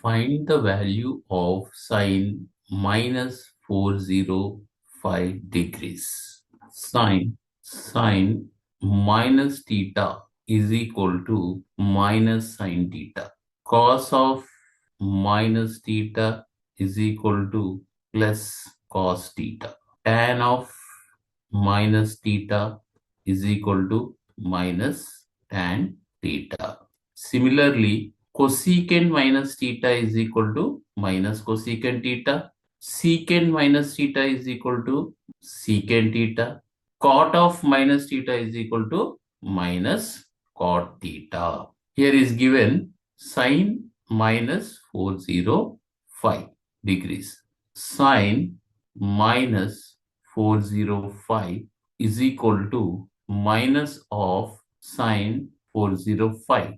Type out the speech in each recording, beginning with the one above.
Find the value of sine minus 405 degrees. Sine minus theta is equal to minus sine theta. Cos of minus theta is equal to plus cos theta. Tan of minus theta is equal to minus tan theta. Similarly, cosecant minus theta is equal to minus cosecant theta. Secant minus theta is equal to secant theta. Cot of minus theta is equal to minus cot theta. Here is given sine minus 405 degrees. Sine minus 405 is equal to minus of sine 405.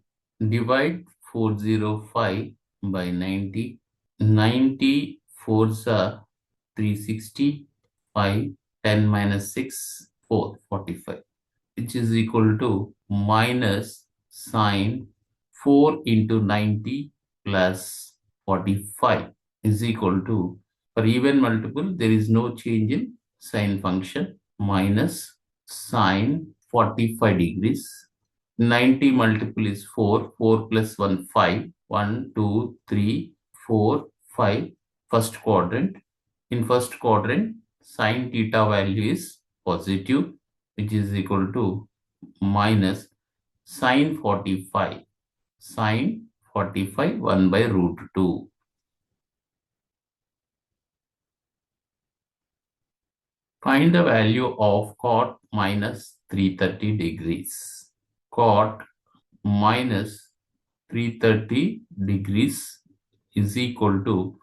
Divide 405 by 90. 90 4s are 360. 5, 10 minus 6, 4, 45. Which is equal to minus sine 4 into 90 plus 45 is equal to, for even multiple, there is no change in sine function, minus sine 45 degrees. 90 multiple is 4. 4 plus 1, 5. 1, 2, 3, 4, 5. First quadrant. In first quadrant, sine theta value is positive, which is equal to minus sine 45. Sine 45, 1 by root 2. Find the value of cot minus 330 degrees. Cot minus 330 degrees is equal to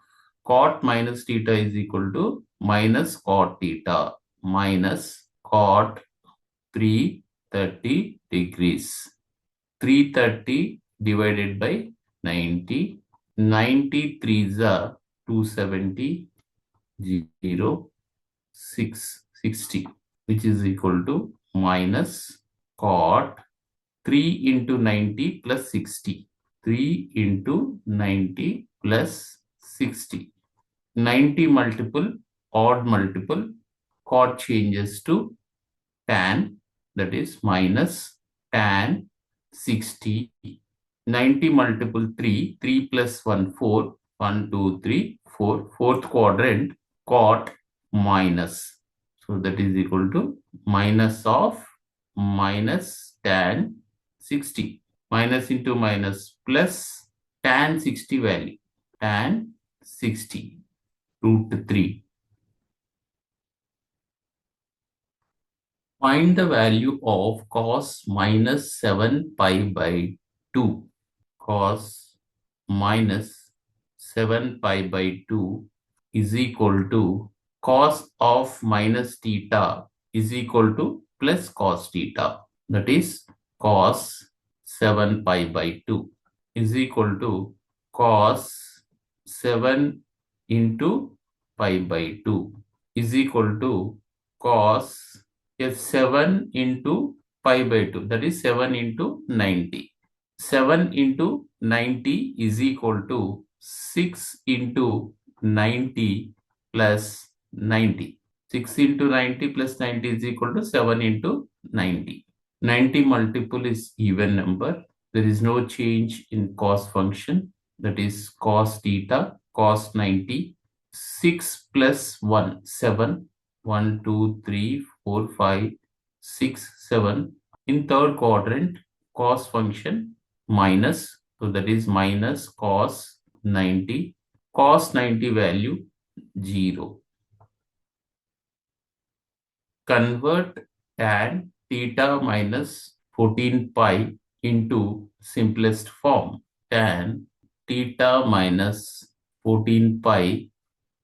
cot minus theta is equal to minus cot theta minus cot 330 degrees. 330 divided by 90. 93 is 270, 0, 6, 60, which is equal to minus cot 3 into 90 plus 60. 3 into 90 plus 60. 90 multiple, odd multiple, cot changes to tan, that is minus tan 60. 90 multiple 3, 3 plus 1, 4, 1, 2, 3, 4. Fourth quadrant, cot minus. So that is equal to minus of minus tan 60. Minus into minus plus tan 60 value. Tan 60 root 3. Find the value of cos minus 7 pi by 2. Cos minus 7 pi by 2 is equal to cos of minus theta is equal to plus cos theta. That is cos 7 pi by 2 is equal to cos 7 into pi by 2 is equal to cos 7 into pi by 2, that is 7 into 90. 7 into 90 is equal to 6 into 90 plus 90. 6 into 90 plus 90 is equal to 7 into 90. 90 multiple is even number. There is no change in cos function. That is cos theta, cos 90. 6 plus 1, 7. 1, 2, 3, 4, 5, 6, 7. In third quadrant, cos function minus. So that is minus cos 90. Cos 90 value 0. Convert tan theta minus 14 pi into simplest form. Tan theta minus 14 pi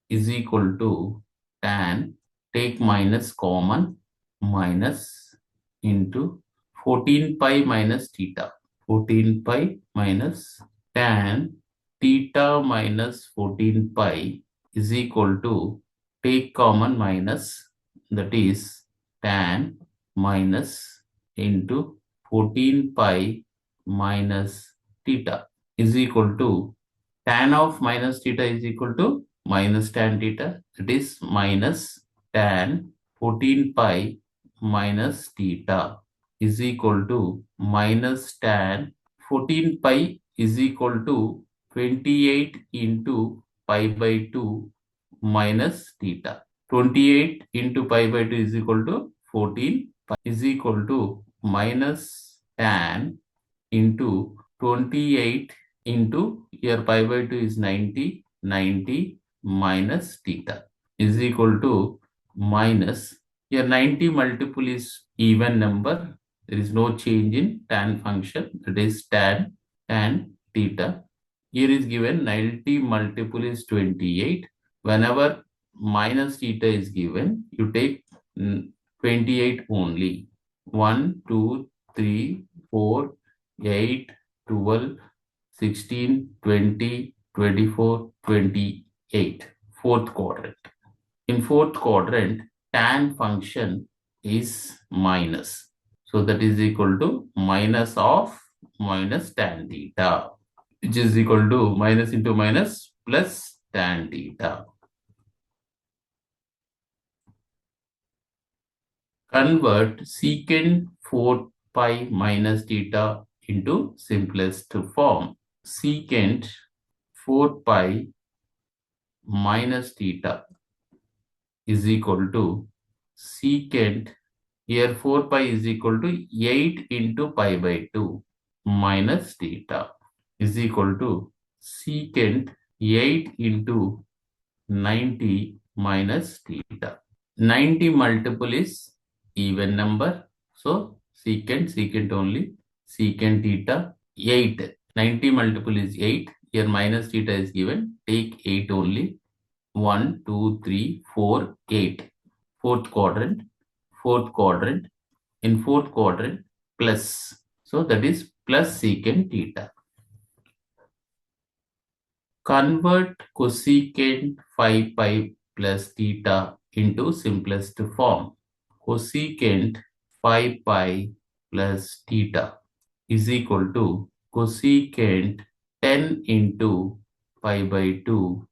is equal to tan, take minus common, minus into 14 pi minus theta. 14 pi minus tan theta minus 14 pi is equal to, take common minus, that is tan minus into 14 pi minus theta is equal to Tan of minus theta is equal to minus tan theta. It is minus tan 14 pi minus theta is equal to minus tan 14 pi is equal to 28 into pi by 2 minus theta. 28 into pi by 2 is equal to 14 pi is equal to minus tan into 28 into here pi by 2 is 90 minus theta is equal to minus here 90 multiple is even number. There is no change in tan function. That is tan theta. Here is given 90 multiple is 28. Whenever minus theta is given, you take 28 only. 1, 2, 3, 4, 8, 12, 16, 20, 24, 28. Fourth quadrant. In fourth quadrant, tan function is minus. So that is equal to minus of minus tan theta, which is equal to minus into minus plus tan theta. Convert secant 4 pi minus theta into simplest form. Secant 4 pi minus theta is equal to secant, here 4 pi is equal to 8 into pi by 2 minus theta is equal to secant 8 into 90 minus theta. 90 multiple is even number. So secant only, secant theta 8. 90 multiple is 8. Here minus theta is given. Take 8 only. 1, 2, 3, 4, 8. Fourth quadrant. In fourth quadrant plus. So that is plus secant theta. Convert cosecant 5 pi plus theta into simplest form. Cosecant 5 pi plus theta is equal to cosecant 10 into pi by 2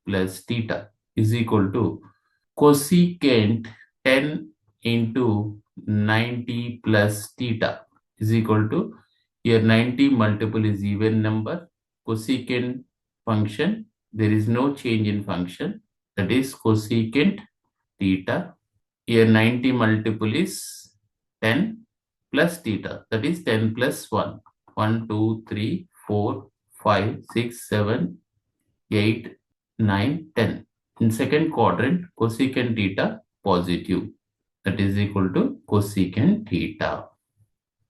plus theta is equal to cosecant 10 into 90 plus theta is equal to, here 90 multiple is even number. Cosecant function, there is no change in function, that is cosecant theta. Here 90 multiple is 10 plus theta, that is 10 plus 1. 1, 2, 3, 4, 5, 6, 7, 8, 9, 10. In second quadrant, cosecant theta positive, that is equal to cosecant theta.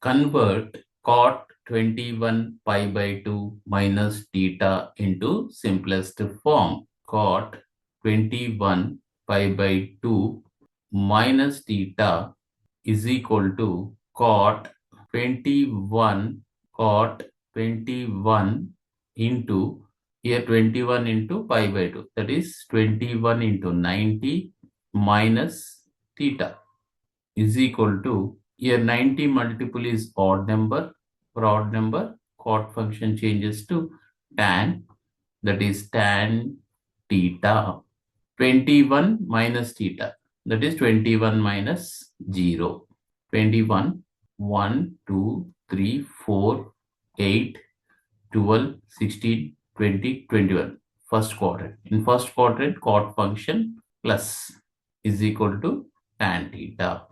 Convert cot 21 pi by 2 minus theta into simplest form. Cot 21 pi by 2 minus theta is equal to cot 21 into, here 21 into pi by 2, that is 21 into 90 minus theta is equal to, here 90 multiple is odd number. For odd number, cot function changes to tan, that is tan theta. 21 minus theta, that is 21 minus 0. 21, 1, 2, 3, 4, 8, 12, 16, 20, 21. First quadrant. In first quadrant, cot function plus is equal to tan theta.